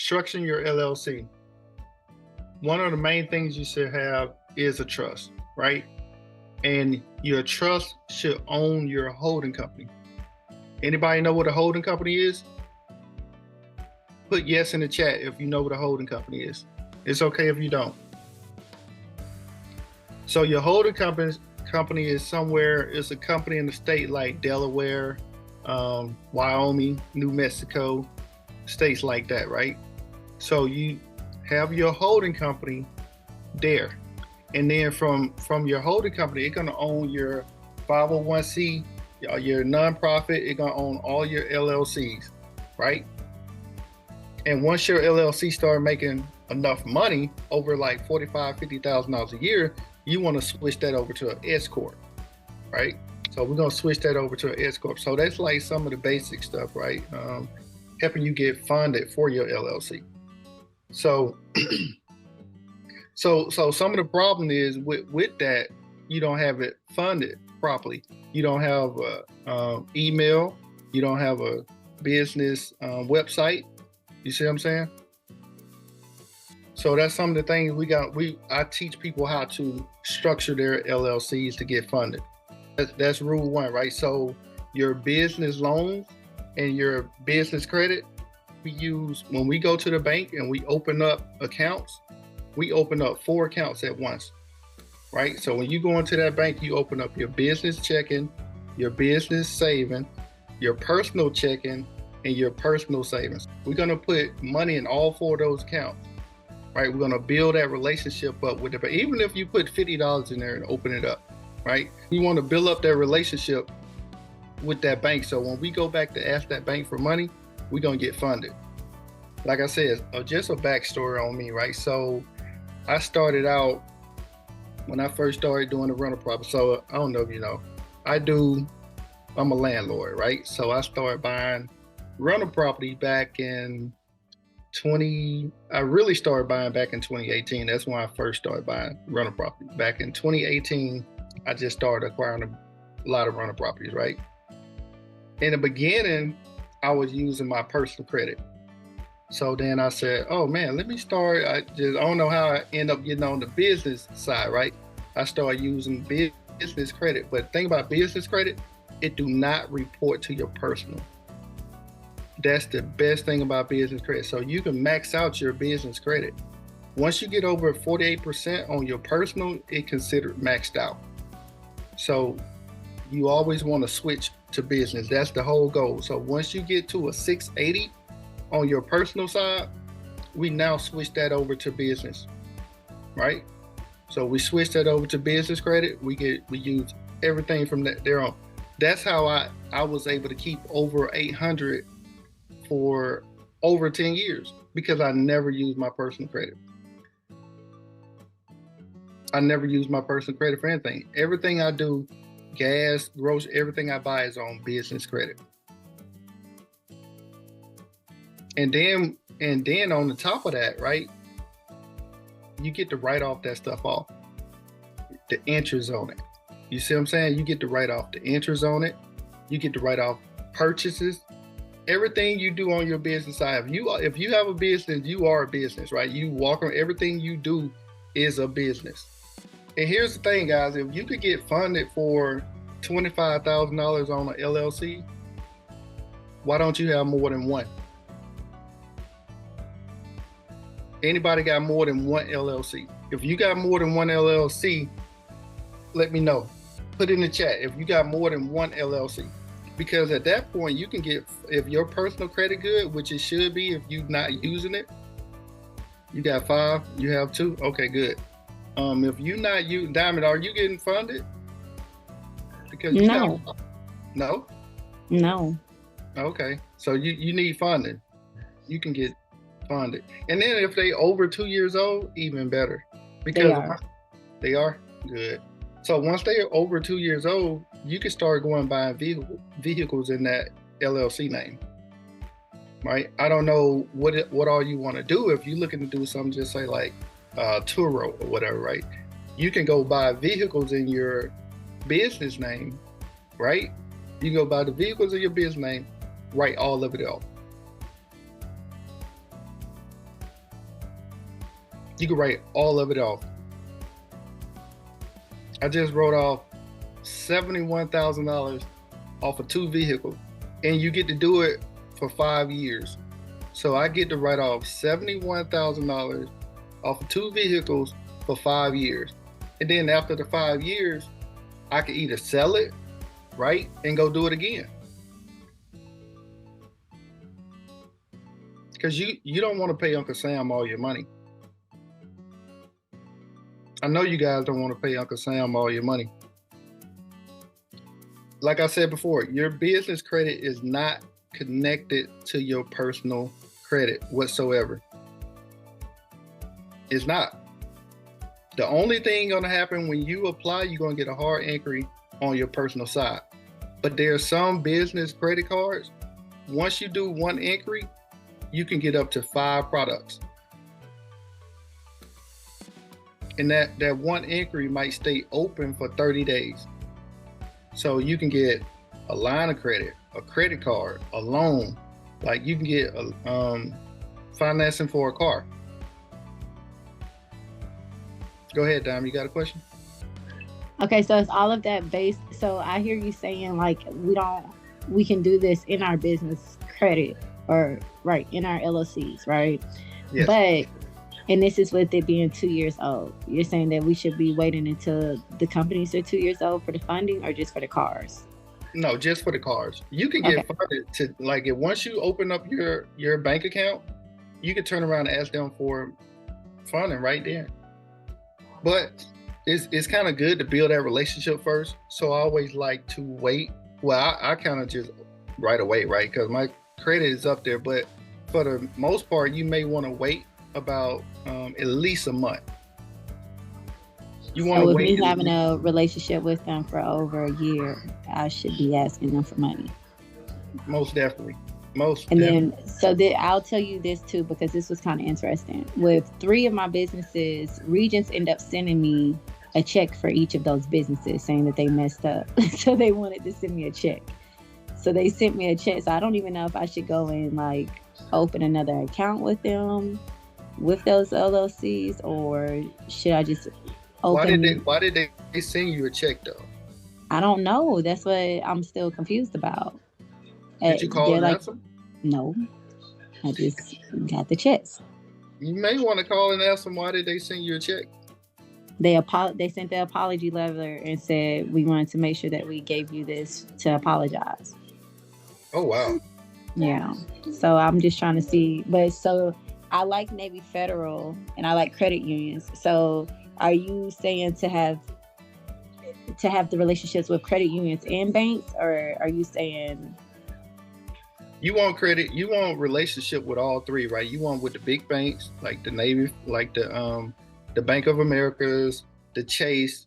structuring your LLC, one of the main things you should have is a trust, right? And your trust should own your holding company. Anybody know what a holding company is? Put yes in the chat if you know what a holding company is. It's okay if you don't. So your holding company is somewhere, it's a company in the state like Delaware, Wyoming, New Mexico, states like that, right? So you have your holding company there. And then from your holding company, it's gonna own your 501c, your nonprofit, it's gonna own all your LLCs, right? And once your LLC start making enough money, over like $45,000, $50,000 a year, you want to switch that over to an S Corp, right? So we're gonna switch that over to an S Corp. So that's like some of the basic stuff, right? Helping you get funded for your LLC. So, so some of the problem is with that, you don't have it funded properly. You don't have a email. You don't have a business website. You see what I'm saying? So that's some of the things I teach people how to structure their LLCs to get funded. That's rule one, right? So your business loans and your business credit, we use, when we go to the bank and we open up accounts, we open up 4 accounts at once, right? So when you go into that bank, you open up your business checking, your business saving, your personal checking, and your personal savings. We're gonna put money in all 4 of those accounts, right? We're gonna build that relationship up with it. But even if you put $50 in there and open it up, right? You wanna build up that relationship with that bank. So when we go back to ask that bank for money, we're gonna get funded. Like I said, just a backstory on me, right? So I started out, when I first started doing the rental property, so I don't know if you know, I'm a landlord, right? So I started buying rental property back in I really started buying back in 2018. That's when I first started buying rental property. Back in 2018, I just started acquiring a lot of rental properties, right? In the beginning, I was using my personal credit. So then I said, oh man, let me start. I don't know how I end up getting on the business side, right? I started using business credit. But the thing about business credit, it do not report to your personal. That's the best thing about business credit. So you can max out your business credit. Once you get over 48% on your personal, it's considered maxed out. So you always want to switch to business. That's the whole goal. So once you get to a 680 on your personal side, we now switch that over to business, right? So we switch that over to business credit. We use everything from there on. That's how I was able to keep over 800 for over 10 years, because I never used my personal credit. I never use my personal credit for anything. Everything I do, gas, grocery, everything I buy is on business credit. And then on the top of that, right, you get to write off that stuff off, the interest on it. You see what I'm saying? You get to write off the interest on it. You get to write off purchases. Everything you do on your business side, if you have a business, you are a business, right? You walk on, everything you do is a business. And here's the thing, guys, if you could get funded for $25,000 on an LLC, why don't you have more than one? Anybody got more than one LLC? If you got more than one LLC, let me know. Put in the chat if you got more than one LLC. Because at that point, you can get, if your personal credit good, which it should be if you're not using it, you got 5, you have 2, okay, good. If you're not using, Diamond, are you getting funded? Because you No. No? No. Okay, so you need funding. You can get funded. And then if they over 2 years old, even better. Because they are good. So once they are over 2 years old, you can start going buying vehicles in that LLC name, right? I don't know what all you want to do. If you're looking to do something, just say like Turo or whatever, right? You can go buy vehicles in your business name, right? You go buy the vehicles in your business name, write all of it off. You can write all of it off. I just wrote off $71,000 off of 2 vehicles, and you get to do it for 5 years. So I get to write off $71,000 off of 2 vehicles for 5 years. And then after the 5 years, I can either sell it, right, and go do it again. Because you don't want to pay Uncle Sam all your money. I know you guys don't want to pay Uncle Sam all your money. Like I said before, your business credit is not connected to your personal credit whatsoever. It's not. The only thing going to happen when you apply, you're going to get a hard inquiry on your personal side. But there are some business credit cards, once you do one inquiry, you can get up to 5 products. And that one inquiry might stay open for 30 days. So you can get a line of credit, a credit card, a loan. Like you can get financing for a car. Go ahead, Dom, you got a question? Okay, so it's all of that based. So I hear you saying like we can do this in our business credit or right in our LLCs, right? Yes. But and this is with it being 2 years old. You're saying that we should be waiting until the companies are 2 years old for the funding, or just for the cars? No, just for the cars. You can get funded to like if once you open up your bank account, you can turn around and ask them for funding right there. But it's kind of good to build that relationship first. So I always like to wait. Well, I kind of just right away, right? Because my credit is up there. But for the most part, you may want to wait about at least a month. You want to So with wait. me having a relationship with them for over a year, I should be asking them for money. Most definitely. Then, so I'll tell you this too, because this was kind of interesting. With 3 of my businesses, Regents end up sending me a check for each of those businesses saying that they messed up. So they wanted to send me a check. So they sent me a check. So I don't even know if I should go and like open another account with them, with those LLCs, or should I just open? Why did they send you a check though? I don't know. That's what I'm still confused about. Did you call and ask them? No, I just got the checks. You may want to call and ask them why did they send you a check. They sent the apology letter and said we wanted to make sure that we gave you this to apologize. Oh wow. Yeah. So I'm just trying to see, but so I like Navy Federal and I like credit unions. So are you saying to have the relationships with credit unions and banks, or are you saying you want credit, you want relationship with all 3, right? You want with the big banks like the Navy, like the Bank of Americas, the Chase,